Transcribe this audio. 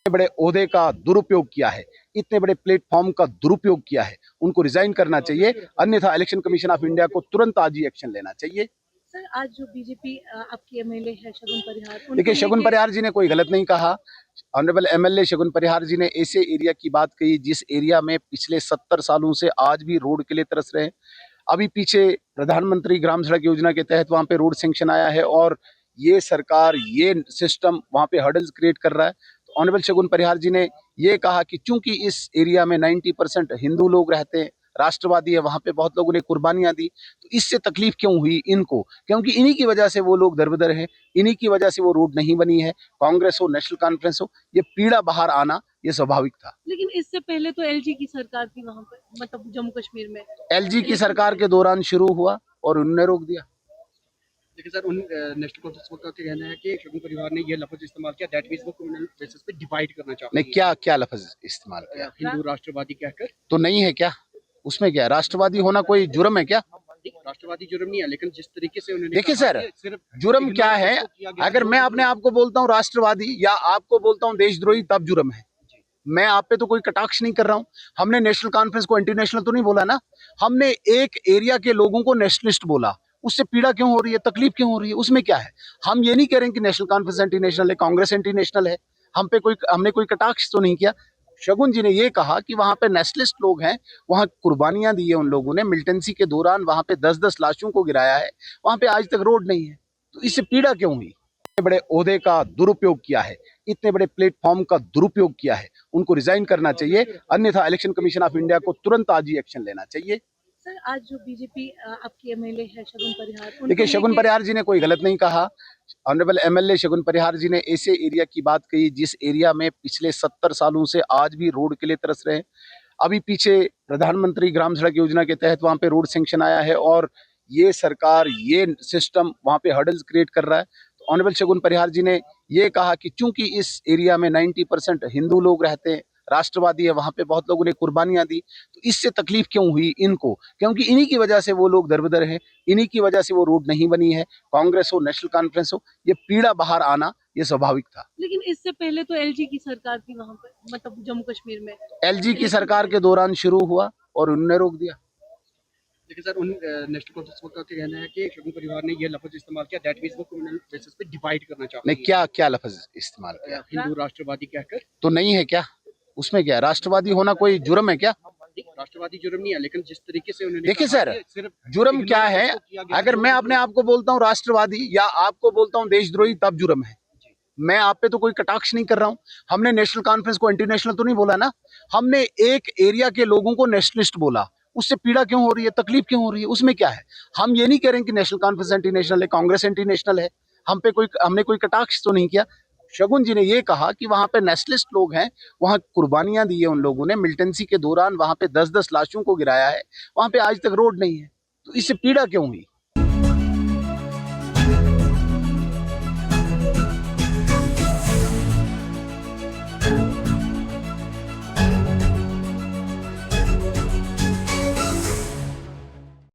बड़े ओहदे का दुरुपयोग किया है, इतने बड़े प्लेटफॉर्म का दुरुपयोग किया है, उनको रिजाइन करना चाहिए, अन्यथा इलेक्शन कमीशन ऑफ इंडिया को तुरंत आज ही एक्शन लेना चाहिए। सर, आज जो बीजेपी आपकी एमएलए है शगुन परिहार, देखिए, शगुन परिहार जी ने कोई गलत नहीं कहा। ऑनरेबल एमएलए शगुन परिहार जी ने ऐसे एरिया की बात कही जिस एरिया में पिछले 70 सालों से आज भी रोड के लिए तरस रहे हैं। अभी पीछे प्रधानमंत्री ग्राम सड़क योजना के तहत वहां पे रोड सैंक्शन आया है और ये सरकार ये सिस्टम वहां पे हर्डल्स क्रिएट कर रहा है। तो ऑनरेबल शगुन परिहार जी ने ये कहा कि चूंकि इस एरिया में 90% हिंदू लोग रहते हैं, राष्ट्रवादी है, वहां पे बहुत लोगों ने कुर्बानियां दी, तो इससे तकलीफ क्यों हुई इनको, क्योंकि इन्हीं की वजह से वो लोग दरबदर हैं, इन्हीं की वजह से वो रोड नहीं बनी है। कांग्रेस हो, नेशनल कॉन्फ्रेंस हो, ये पीड़ा बाहर आना ये स्वाभाविक था। लेकिन इससे पहले तो एलजी की सरकार थी वहां पर, मतलब जम्मू कश्मीर में। एलजी की सरकार के दौरान शुरू हुआ और उन्होंने रोक दिया। देखिए सर, नेशनल कॉन्फ्रेंस का कहना है कि शगुन परिवार ने ये लफ्ज इस्तेमाल किया, दैट मींस वो कम्युनल बेसिस पे डिवाइड करना चाहते हैं। नहीं, क्या लफ्ज इस्तेमाल किया? हिंदू राष्ट्रवादी कहकर। तो नहीं है क्या? उसमें क्या? राष्ट्रवादी होना कोई जुर्म है क्या? राष्ट्रवादी जुर्म नहीं है, लेकिन जिस तरीके से उन्होंने देखिए सर, जुर्म क्या है? अगर मैं अपने आप को बोलता हूँ राष्ट्रवादी या आपको बोलता हूँ देशद्रोही, तब जुर्म है। मैं आप पे तो कोई कटाक्ष नहीं कर रहा हूँ। हमने नेशनल कॉन्फ्रेंस को एंटी नेशनल तो नहीं बोला ना, हमने एक एरिया के लोगों को नेशनलिस्ट बोला। उससे पीड़ा क्यों हो रही है, तकलीफ क्यों हो रही है, उसमें क्या है? हम ये नहीं कह रहे हैं कि नेशनल कॉन्फ्रेंस एंटी नेशनल है, कांग्रेस एंटी नेशनल है। हमने कोई कटाक्ष तो नहीं किया। शगुन जी ने ये कहा कि वहां पे नेशनलिस्ट लोग हैं, वहां कुर्बानियां दी है उन लोगों ने, मिलिटेंसी के दौरान वहां पे 10-10 लाशों को गिराया है, वहां पे आज तक रोड नहीं है, तो इससे पीड़ा क्यों हुई? इतने बड़े ओहदे का दुरुपयोग किया है, इतने बड़े प्लेटफॉर्म का दुरुपयोग किया है, उनको रिजाइन करना चाहिए, अन्यथा इलेक्शन कमीशन ऑफ इंडिया को तुरंत आज ही एक्शन लेना चाहिए। सर, आज जो बीजेपी आपकी एमएलए है शगुन परिहार, देखिए, शगुन परिहार जी ने कोई गलत नहीं कहा। ऑनरेबल एमएलए शगुन परिहार जी ने ऐसे एरिया की बात कही जिस एरिया में पिछले 70 सालों से आज भी रोड के लिए तरस रहे हैं। अभी पीछे प्रधानमंत्री ग्राम सड़क योजना के तहत वहां पे रोड सैंक्शन आया है और ये सरकार ये सिस्टम वहां पे हर्डल्स क्रिएट कर रहा है। तो ऑनरेबल शगुन परिहार जी ने ये कहा कि चूंकि इस एरिया में 90% हिंदू लोग रहते हैं, राष्ट्रवादी है, वहां पे बहुत लोगों ने कुर्बानियां दी, तो इससे तकलीफ क्यों हुई इनको, क्योंकि इन्हीं की वजह से वो लोग दरबदर हैं, इन्हीं की वजह से वो रोड नहीं बनी है। कांग्रेस हो, नेशनल कॉन्फ्रेंस हो, ये पीड़ा बाहर आना ये स्वाभाविक था। लेकिन इससे पहले तो एलजी की सरकार थी वहां पर, मतलब जम्मू कश्मीर में। एलजी की सरकार के दौरान शुरू हुआ और उन्होंने रोक दिया। देखिए सर, नेशनल कॉन्फ्रेंस का कहना है कि शगुन परिवार ने ये लफ्ज इस्तेमाल किया, दैट मींस वो कम्युनल बेसिस पे डिवाइड करना चाहते हैं। नहीं, क्या लफ्ज इस्तेमाल किया? हिंदू राष्ट्रवादी कहकर। तो नहीं है क्या? उसमें क्या? राष्ट्रवादी होना कोई जुर्म है क्या? राष्ट्रवादी जुर्म नहीं है, लेकिन जिस तरीके से उन्होंने देखिए सर, जुर्म क्या है? अगर मैं अपने आप को बोलता हूँ राष्ट्रवादी या आपको बोलता हूँ देशद्रोही, तब जुर्म है। मैं आप पे तो कोई कटाक्ष नहीं कर रहा हूँ। हमने नेशनल कॉन्फ्रेंस को एंटी नेशनल तो नहीं बोला ना, हमने एक एरिया के लोगों को नेशनलिस्ट बोला। उससे पीड़ा क्यों हो रही है, तकलीफ क्यों हो रही है, उसमें क्या है? हम ये नहीं कह रहे हैं कि नेशनल कॉन्फ्रेंस एंटी नेशनल है, कांग्रेस एंटी नेशनल है। हमने कोई कटाक्ष तो नहीं किया। शगुन जी ने ये कहा कि वहां पे नेशनलिस्ट लोग हैं, वहां कुर्बानियां दी है उन लोगों ने, मिलिटेंसी के दौरान वहां पे 10-10 लाशों को गिराया है, वहां पे आज तक रोड नहीं है, तो इससे पीड़ा क्यों हुई?